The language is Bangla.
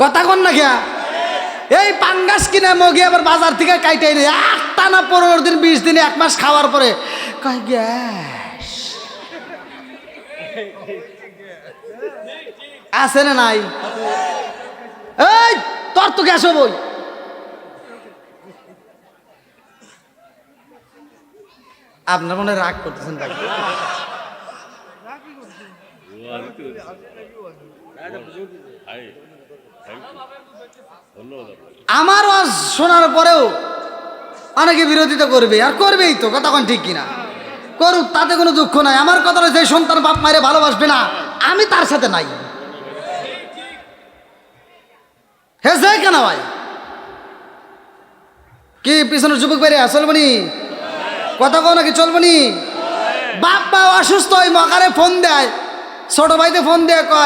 কথা কন না খেয়া এই পাঙ্গাস কিনে মগি আবার বাজার থেকে কাইটাই নেই একটা না 15 দিন 20 দিনে 1 মাস খাওয়ার পরে কয় গ্যাস আছে না নাই? এই তোর তো গ্যাস হবই। আপনার মনে রাগ করতেছেন তাকে? আমার ওয়াজ শোনার পরেও অনেকে বিরোধিতা করবে, আর করবেই তো, কথা কোন ঠিক কিনা? করুক, তাতে কোনো দুঃখ নাই। আমার কথা যে সন্তান বাপ মায়ের ভালোবাসবে না, আমি তার সাথে নাই। হেসে কেন ভাই? কি পিছনের যুবক বাইরে চলবনি? কথা কও নাকি চলবনি? বাপ মা অসুস্থ, ওই মকারে ফোন দেয়, ছোট ভাইতে ফোন দেয়, কয়